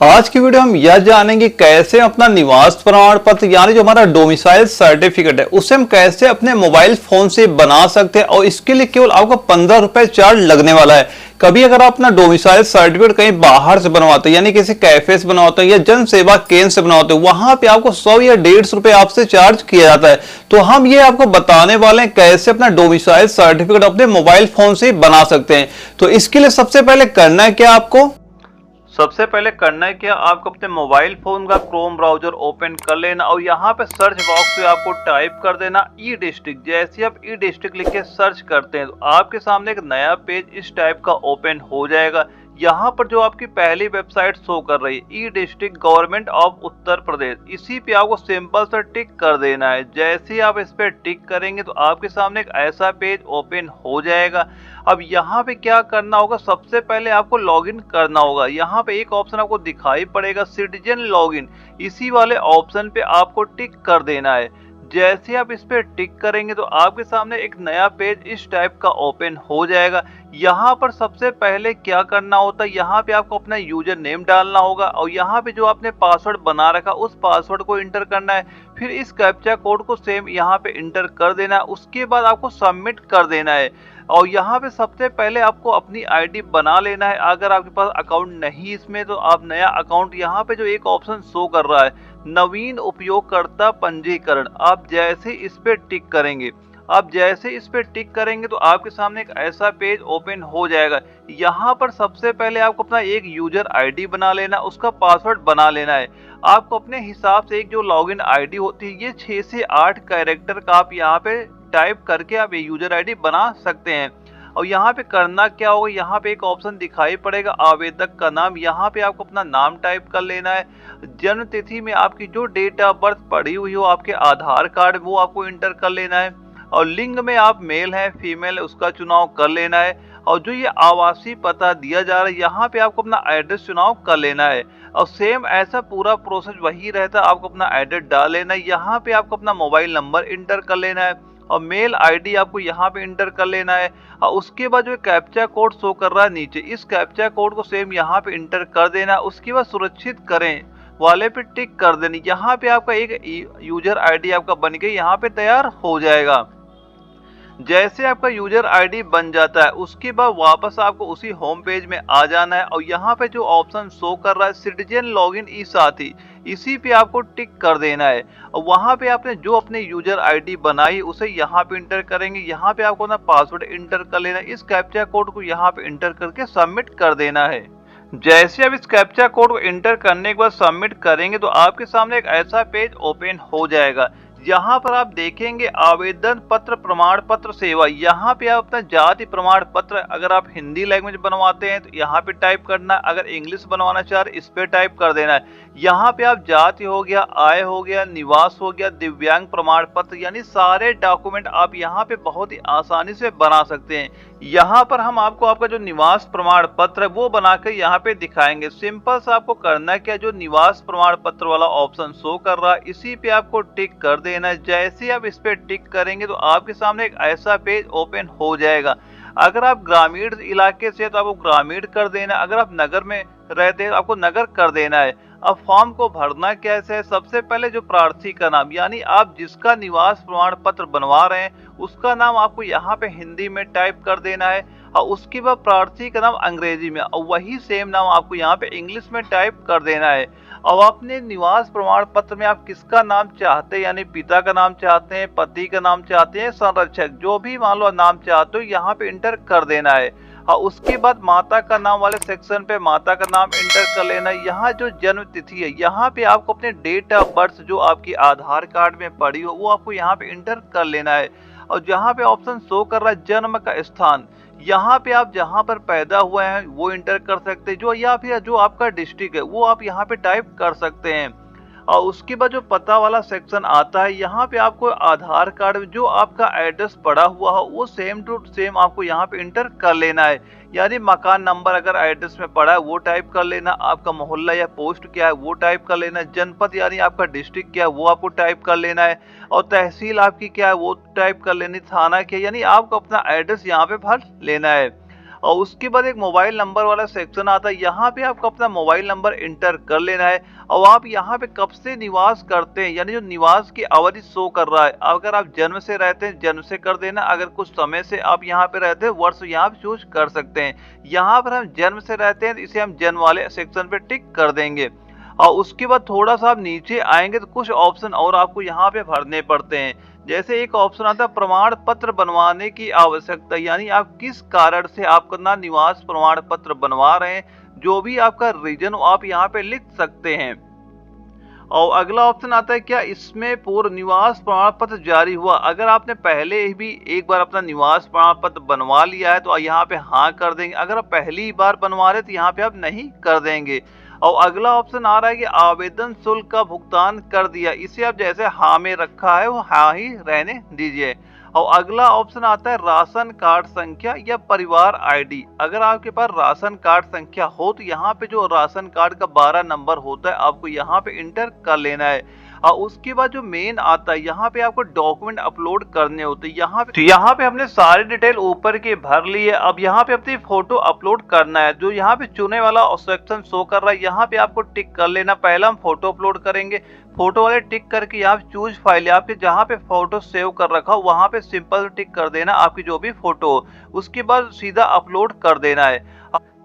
आज की वीडियो हम यह जानेंगे कैसे अपना निवास प्रमाण पत्र यानी जो हमारा डोमिसाइल सर्टिफिकेट है उसे हम कैसे अपने मोबाइल फोन से बना सकते हैं। और इसके लिए केवल आपको 15 रुपए चार्ज लगने वाला है। कभी अगर आप अपना डोमिसाइल सर्टिफिकेट कहीं बाहर से बनवाते हैं यानी किसी कैफे से बनवाते हैं या जन सेवा केंद्र से बनवाते हैं, वहां पे आपको 100 या 150 रुपए आपसे चार्ज किया जाता है। तो हम ये आपको बताने वाले हैं कैसे अपना डोमिसाइल सर्टिफिकेट अपने मोबाइल फोन से बना सकते हैं। तो इसके लिए सबसे पहले करना है क्या, आपको सबसे पहले करना है क्या, आपको अपने मोबाइल फोन का क्रोम ब्राउजर ओपन कर लेना और यहाँ पे सर्च बॉक्स में आपको टाइप कर देना ई डिस्ट्रिक्ट। जैसे आप ई डिस्ट्रिक्ट लिख के सर्च करते हैं तो आपके सामने एक नया पेज इस टाइप का ओपन हो जाएगा। यहाँ पर जो आपकी पहली वेबसाइट शो कर रही है ई district government of Uttar Pradesh, इसी पे आपको सिंपल सा टिक कर देना है। जैसे ही आप इस पे टिक करेंगे तो आपके सामने एक ऐसा पेज ओपन हो जाएगा। अब यहाँ पे क्या करना होगा, सबसे पहले आपको लॉगिन करना होगा। यहाँ पे एक ऑप्शन आपको दिखाई पड़ेगा सिटीजन लॉगिन, इसी वाले ऑप्शन पे आपको टिक कर देना है। जैसे आप इस पे टिक करेंगे तो आपके सामने एक नया पेज इस टाइप का ओपन हो जाएगा। यहाँ पर सबसे पहले क्या करना होता है, यहाँ पे आपको अपना यूजर नेम डालना होगा और यहाँ पे जो आपने पासवर्ड बना रखा उस पासवर्ड को इंटर करना है। फिर इस कैप्चा कोड को सेम यहाँ पे इंटर कर देना है। उसके बाद आपको सबमिट कर देना है और यहाँ पे सबसे पहले आपको अपनी आईडी बना लेना है। अगर आपके पास अकाउंट नहीं इसमें तो आप नया अकाउंट, यहाँ पे जो एक ऑप्शन शो कर रहा है नवीन उपयोगकर्ता पंजीकरण, आप जैसे इस पे टिक करेंगे, तो आपके सामने एक ऐसा पेज ओपन हो जाएगा। यहाँ पर सबसे पहले आपको अपना एक यूजर आईडी बना लेना, उसका पासवर्ड बना लेना है। आपको अपने हिसाब से एक जो लॉगिन आईडी होती है ये 6 से 8 कैरेक्टर का आप यहाँ पे टाइप करके आप ये यूजर आईडी बना सकते हैं। और यहाँ पे करना क्या होगा, यहाँ पे एक ऑप्शन दिखाई पड़ेगा आवेदक का नाम, यहाँ पे आपको अपना नाम टाइप कर लेना है। जन्म तिथि में आपकी जो डेट ऑफ बर्थ पड़ी हुई हो आपके आधार कार्ड, वो आपको इंटर कर लेना है। और लिंग में आप मेल है फीमेल है उसका चुनाव कर लेना है। और जो ये आवासीय पता दिया जा रहा है यहाँ पे आपको अपना एड्रेस चुनाव कर लेना है। और सेम ऐसा पूरा प्रोसेस वही रहता है, आपको अपना एड्रेस डाल लेना है। यहाँ पे आपको अपना मोबाइल नंबर इंटर कर लेना है और मेल आईडी आपको यहाँ पे इंटर कर लेना है। और उसके बाद जो कैप्चा कोड शो कर रहा है नीचे, इस कैप्चा कोड को सेम यहाँ पे इंटर कर देना। उसके बाद सुरक्षित करें वाले पे टिक कर देनी। यहाँ पे आपका एक यूजर आईडी आपका बन के यहाँ पे तैयार हो जाएगा। जैसे आपका यूजर आईडी बन जाता है उसके बाद वापस आपको उसी होम पेज में आ जाना है और यहाँ पे जो ऑप्शन शो कर रहा है सिटीजन लॉगिन ई साथी, इसी पे आपको टिक कर देना है। और वहां पे आपने जो अपने यूजर आईडी बनाई उसे यहाँ पे इंटर करेंगे। यहाँ पे आपको ना पासवर्ड इंटर कर लेना है। इस कैप्चा कोड को यहाँ पे इंटर करके सबमिट कर देना है। जैसे आप इस कैप्चा कोड को इंटर करने के बाद सबमिट करेंगे तो आपके सामने एक ऐसा पेज ओपन हो जाएगा। यहाँ पर आप देखेंगे आवेदन पत्र प्रमाण पत्र सेवा, यहाँ पे आप अपना जाति प्रमाण पत्र अगर आप हिंदी लैंग्वेज बनवाते हैं तो यहाँ पे टाइप करना है, अगर इंग्लिश बनवाना चाह रहे इस पे टाइप कर देना है। यहाँ पे आप जाति हो गया, आय हो गया, निवास हो गया, दिव्यांग प्रमाण पत्र, यानी सारे डॉक्यूमेंट आप यहाँ पे बहुत ही आसानी से बना सकते हैं। यहाँ पर हम आपको आपका जो निवास प्रमाण पत्र है वो बनाकर यहाँ पे दिखाएंगे। सिंपल सा आपको करना है क्या, जो निवास प्रमाण पत्र वाला ऑप्शन शो कर रहा है इसी पे आपको टिक कर देना है। जैसे आप इस पे टिक करेंगे तो आपके सामने एक ऐसा पेज ओपन हो जाएगा। अगर आप ग्रामीण इलाके से तो आपको ग्रामीण कर देना, अगर आप नगर में रहते हैं तो आपको नगर कर देना है। अब फॉर्म को भरना कैसे है, सबसे पहले जो प्रार्थी का नाम यानी आप जिसका निवास प्रमाण पत्र बनवा रहे हैं उसका नाम आपको यहाँ पे हिंदी में टाइप कर देना है और उसके बाद प्रार्थी का नाम अंग्रेजी में और वही सेम नाम आपको यहाँ पे इंग्लिश में टाइप कर देना है। और अपने निवास प्रमाण पत्र में आप किसका नाम चाहते हैं, यानी पिता का नाम चाहते हैं, पति का नाम चाहते हैं, संरक्षक, जो भी मान लो नाम चाहते हो यहाँ पे इंटर कर देना है। और उसके बाद माता का नाम वाले सेक्शन पे माता का नाम इंटर कर लेना है। यहाँ जो जन्म तिथि है यहाँ पे आपको अपने डेट ऑफ बर्थ जो आपकी आधार कार्ड में पड़ी हो वो आपको यहाँ पे इंटर कर लेना है। और जहाँ पे ऑप्शन शो कर रहा है जन्म का स्थान, यहाँ पे आप जहाँ पर पैदा हुए हैं वो इंटर कर सकते हैं, जो या फिर जो आपका डिस्ट्रिक्ट है वो आप यहाँ पे टाइप कर सकते हैं। और उसके बाद जो पता वाला सेक्शन आता है यहाँ पे आपको आधार कार्ड में जो आपका एड्रेस पड़ा हुआ हो वो सेम टू सेम आपको यहाँ पे इंटर कर लेना है। यानी मकान नंबर अगर एड्रेस में पड़ा है वो टाइप कर लेना, आपका मोहल्ला या पोस्ट क्या है वो टाइप कर लेना, जनपद यानी आपका डिस्ट्रिक्ट क्या है वो आपको टाइप कर लेना है, और तहसील आपकी क्या है वो टाइप कर लेनी, थाना क्या यानी आपको अपना एड्रेस यहाँ पे भर लेना है। और उसके बाद एक मोबाइल नंबर वाला सेक्शन आता है। यहाँ पे आपको अपना मोबाइल नंबर इंटर कर लेना है और आप यहाँ पे कब से निवास करते हैं, यानी जो निवास की अवधि शो कर रहा है। अगर आप जन्म से रहते हैं, जन्म से कर देना। अगर कुछ समय से आप यहाँ पे रहते हैं, वर्ष यहाँ पे चूज कर सकते हैं। यहाँ पर हम जन्म से रहते हैं तो इसे हम जन्म वाले सेक्शन पे टिक कर देंगे। और उसके बाद थोड़ा सा आप नीचे आएंगे तो कुछ ऑप्शन और आपको यहाँ पे भरने पड़ते हैं। जैसे एक ऑप्शन आता है प्रमाण पत्र बनवाने की आवश्यकता, यानी आप किस कारण से आप अपना निवास प्रमाण पत्र बनवा रहे हैं, जो भी आपका रीजन आप यहाँ पे लिख सकते हैं। और अगला ऑप्शन आता है क्या इसमें पूर्व निवास प्रमाण पत्र जारी हुआ। अगर आपने पहले ही भी एक बार अपना निवास प्रमाण पत्र बनवा लिया है तो यहाँ पे हाँ कर देंगे। अगर आप पहली बार बनवा रहे तो यहाँ पे आप नहीं कर देंगे। और अगला ऑप्शन आ रहा है कि आवेदन शुल्क का भुगतान कर दिया, इसे आप जैसे हाँ में रखा है वो हाँ ही रहने दीजिए। और अगला ऑप्शन आता है राशन कार्ड संख्या या परिवार आईडी। अगर आपके पास राशन कार्ड संख्या हो तो यहाँ पे जो राशन कार्ड का 12 नंबर होता है आपको यहाँ पे इंटर कर लेना है। और उसके बाद जो मेन आता है यहाँ पे आपको डॉक्यूमेंट अपलोड करने होते हैं। यहाँ पे हमने सारी डिटेल ऊपर की भर ली है। अब यहाँ पे अपनी फोटो अपलोड करना है। जो यहाँ पे चुने वाला सेक्शन शो कर रहा है यहाँ पे आपको टिक कर लेना। पहला हम फोटो अपलोड करेंगे, फोटो वाले टिक करके यहाँ पे चूज फाइल, आपके जहाँ पे फोटो सेव कर रखा हो वहां पे सिंपल टिक कर देना आपकी जो भी फोटो हो। उसके बाद सीधा अपलोड कर देना है।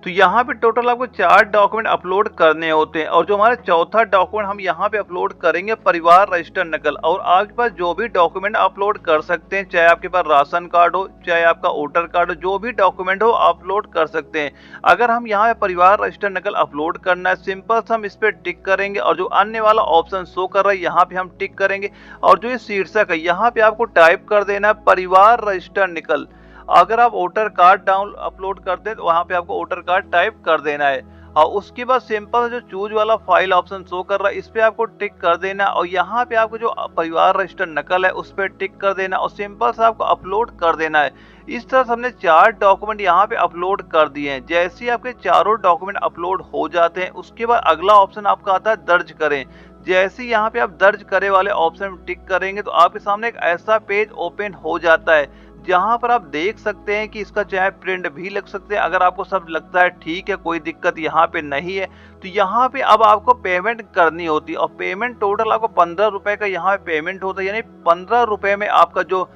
तो यहाँ पे टोटल आपको 4 डॉक्यूमेंट अपलोड करने होते हैं और जो हमारा चौथा डॉक्यूमेंट हम यहाँ पे अपलोड करेंगे परिवार रजिस्टर नकल। और आपके पास जो भी डॉक्यूमेंट अपलोड कर सकते हैं, चाहे आपके पास राशन कार्ड हो, चाहे आपका वोटर कार्ड हो, जो भी डॉक्यूमेंट हो अपलोड कर सकते हैं। अगर हम यहाँ पे परिवार रजिस्टर नकल अपलोड करना है, सिंपल हम इस पे टिक करेंगे और जो अन्य वाला ऑप्शन शो कर रहा है यहाँ पे हम टिक करेंगे। और जो ये शीर्षक है यहाँ पे आपको टाइप कर देना है परिवार रजिस्टर निकल। अगर आप वोटर कार्ड डाउन अपलोड करते हैं तो वहां पे आपको वोटर कार्ड टाइप कर देना है। और उसके बाद सिंपल जो चूज वाला फाइल ऑप्शन शो कर रहा है इस पे आपको टिक कर देना और यहाँ पे आपको जो परिवार रजिस्टर नकल है उस पे टिक कर देना और सिंपल से आपको अपलोड कर देना है। इस तरह से हमने 4 डॉक्यूमेंट यहाँ पे अपलोड कर दिए हैं। जैसे ही आपके चारों डॉक्यूमेंट अपलोड हो जाते हैं उसके बाद अगला ऑप्शन आपका आता है दर्ज करें। जैसे यहाँ पे आप दर्ज करे वाले ऑप्शन में टिक करेंगे तो आपके सामने एक ऐसा पेज ओपन हो जाता है जहां पर आप देख सकते हैं कि इसका चाहे प्रिंट भी लग सकते हैं। अगर आपको सब लगता है ठीक है, कोई दिक्कत यहाँ पे नहीं है, तो यहाँ पे अब आपको पेमेंट करनी होती है। और पेमेंट टोटल आपको 15 रुपए का यहाँ पे पेमेंट होता है, यानी 15 रुपए में आपका जो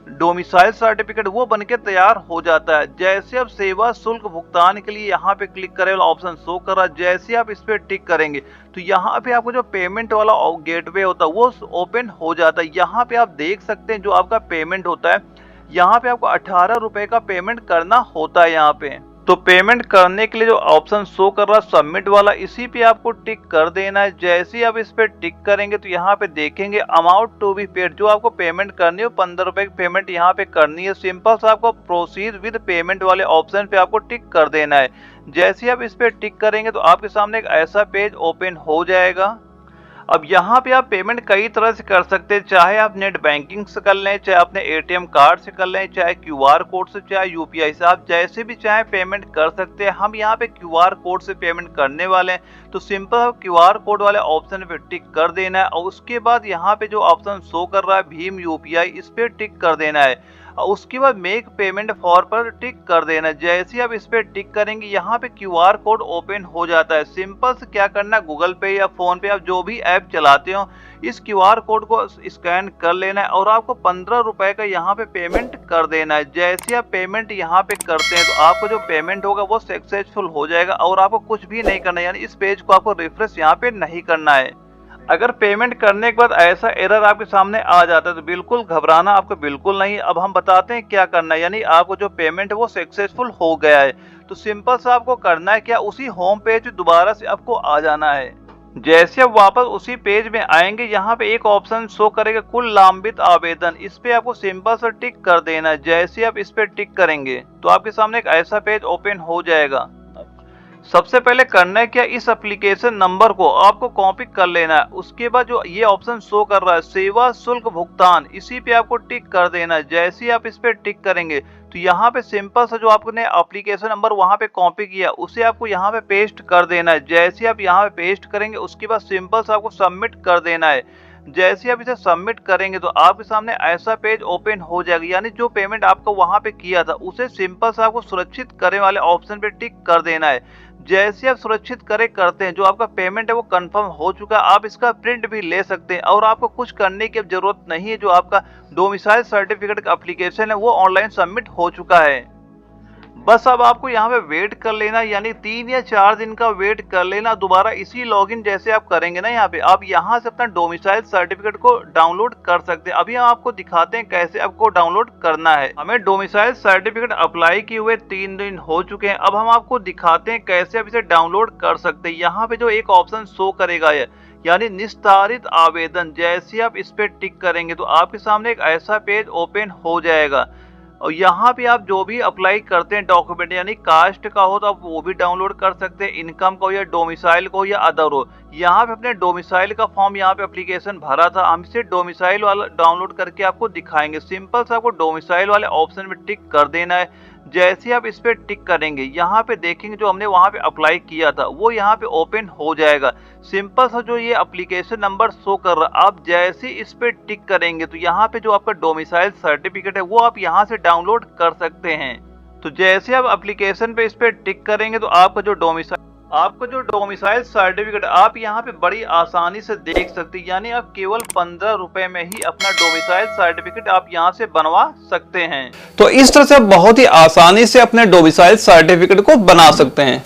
डोमिसाइल सर्टिफिकेट वो बनके तैयार हो जाता है। जैसे आप सेवा शुल्क भुगतान के लिए यहाँ पे क्लिक करें वाला ऑप्शन शो कर रहा है, जैसे आप इस पे टिक करेंगे तो यहाँ पे आपको जो पेमेंट वाला गेटवे होता है वो ओपन हो जाता है। यहाँ पे आप देख सकते हैं जो आपका पेमेंट होता है, यहाँ पे आपको 18 रुपए का पेमेंट करना होता है। यहाँ पे तो पेमेंट करने के लिए जो ऑप्शन शो कर रहा है सबमिट वाला, इसी पे आपको टिक कर देना है। जैसे ही आप इस पे टिक करेंगे तो यहाँ पे देखेंगे अमाउंट टू बी पेड, जो आपको पेमेंट करनी हो 15 रुपए की पेमेंट यहाँ पे करनी है। सिंपल से आपको प्रोसीड विद पेमेंट वाले ऑप्शन पे आपको टिक कर देना है। जैसे ही आप इस पे टिक करेंगे तो आपके सामने एक ऐसा पेज ओपन हो जाएगा। अब यहाँ पे आप पेमेंट कई तरह से कर सकते हैं, चाहे आप नेट बैंकिंग से कर लें, चाहे अपने एटीएम कार्ड से कर लें, चाहे क्यूआर कोड से, चाहे यूपीआई से, आप जैसे भी चाहे पेमेंट कर सकते हैं। हम यहाँ पे क्यूआर कोड से पेमेंट करने वाले हैं तो सिंपल क्यूआर कोड वाले ऑप्शन पे टिक कर देना है और उसके बाद यहाँ पे जो ऑप्शन शो कर रहा है भीम यूपीआई, इस पे टिक कर देना है और उसके बाद मेक पेमेंट फॉर पर टिक कर देना। जैसे आप इस पे टिक करेंगे यहाँ पे क्यूआर कोड ओपन हो जाता है। सिंपल से क्या करना, गूगल पे या फोन पे आप जो भी ऐप चलाते हो इस क्यूआर कोड को स्कैन कर लेना है और आपको 15 रुपए का यहाँ पे पेमेंट कर देना है। जैसे आप पेमेंट यहाँ पे करते हैं तो आपको जो पेमेंट होगा वो सक्सेसफुल हो जाएगा और आपको कुछ भी नहीं करना है, यानी इस पेज को आपको रिफ्रेश यहाँ पे नहीं करना है। अगर पेमेंट करने के बाद ऐसा एरर आपके सामने आ जाता है तो बिल्कुल घबराना आपको बिल्कुल नहीं। अब हम बताते हैं क्या करना है, यानी आपको जो पेमेंट है वो सक्सेसफुल हो गया है तो सिंपल सा आपको करना है क्या, उसी होम पेज दोबारा से आपको आ जाना है। जैसे आप वापस उसी पेज में आएंगे यहाँ पे एक ऑप्शन शो करेगा कुल लंबित आवेदन, इस पे आपको सिंपल सा टिक कर देना है। जैसे आप इस पे टिक करेंगे तो आपके सामने एक ऐसा पेज ओपन हो जाएगा। सबसे पहले करना है क्या, इस एप्लीकेशन नंबर को आपको कॉपी कर लेना है। उसके बाद जो ये ऑप्शन शो कर रहा है सेवा शुल्क भुगतान, इसी पे आपको टिक कर देना है। जैसे ही आप इस पे टिक करेंगे तो यहाँ पे सिंपल सा जो आपने एप्लीकेशन नंबर वहाँ पे कॉपी किया उसे आपको यहाँ पे पेस्ट कर देना है। जैसे आप यहाँ पे पेस्ट करेंगे उसके बाद सिंपल से आपको सबमिट कर देना है। जैसे आप इसे सबमिट करेंगे तो आपके सामने ऐसा पेज ओपन हो जाएगा, यानी जो पेमेंट आपको वहां पे किया था उसे सिंपल सा आपको सुरक्षित करने वाले ऑप्शन पे टिक कर देना है। जैसे आप सुरक्षित करते हैं, जो आपका पेमेंट है वो कंफर्म हो चुका है, आप इसका प्रिंट भी ले सकते हैं और आपको कुछ करने की जरूरत नहीं है। जो आपका डोमिसाइल सर्टिफिकेट का एप्लीकेशन है वो ऑनलाइन सबमिट हो चुका है। बस अब आपको यहाँ पे वेट कर लेना, यानी 3 या 4 दिन का वेट कर लेना। दोबारा इसी लॉगिन जैसे आप करेंगे ना, यहाँ पे आप यहाँ से अपना डोमिसाइल सर्टिफिकेट को डाउनलोड कर सकते हैं। अभी हम आपको दिखाते हैं कैसे आपको डाउनलोड करना है। हमें डोमिसाइल सर्टिफिकेट अप्लाई किए हुए 3 दिन हो चुके हैं। अब हम आपको दिखाते हैं कैसे आप इसे डाउनलोड कर सकते हैं। यहाँ पे जो एक ऑप्शन शो करेगा है, यानी निस्तारित आवेदन, जैसे आप इस पे टिक करेंगे तो आपके सामने एक ऐसा पेज ओपन हो जाएगा और यहाँ पे आप जो भी अप्लाई करते हैं डॉक्यूमेंट, यानी कास्ट का हो तो आप वो भी डाउनलोड कर सकते हैं, इनकम का हो या डोमिसाइल को या अदर हो। यहाँ पे अपने डोमिसाइल का फॉर्म यहाँ पे एप्लीकेशन भरा था, हम इसे डोमिसाइल वाला डाउनलोड करके आपको दिखाएंगे। सिंपल सा आपको डोमिसाइल वाले ऑप्शन पे टिक कर देना है। जैसे आप इस पे टिक करेंगे यहाँ पे देखेंगे जो हमने वहाँ पे अप्लाई किया था वो यहाँ पे ओपन हो जाएगा। सिंपल सा जो ये एप्लीकेशन नंबर शो कर रहा, आप जैसे इस पे टिक करेंगे तो यहाँ पे जो आपका डोमिसाइल सर्टिफिकेट है वो आप यहाँ से डाउनलोड कर सकते हैं। तो जैसे आप एप्लीकेशन पे इस पे टिक करेंगे तो आपका जो डोमिसाइल सर्टिफिकेट आप यहाँ पे बड़ी आसानी से देख सकते हैं, यानी आप केवल 15 रुपए में ही अपना डोमिसाइल सर्टिफिकेट आप यहाँ से बनवा सकते हैं। तो इस तरह से आप बहुत ही आसानी से अपने डोमिसाइल सर्टिफिकेट को बना सकते हैं।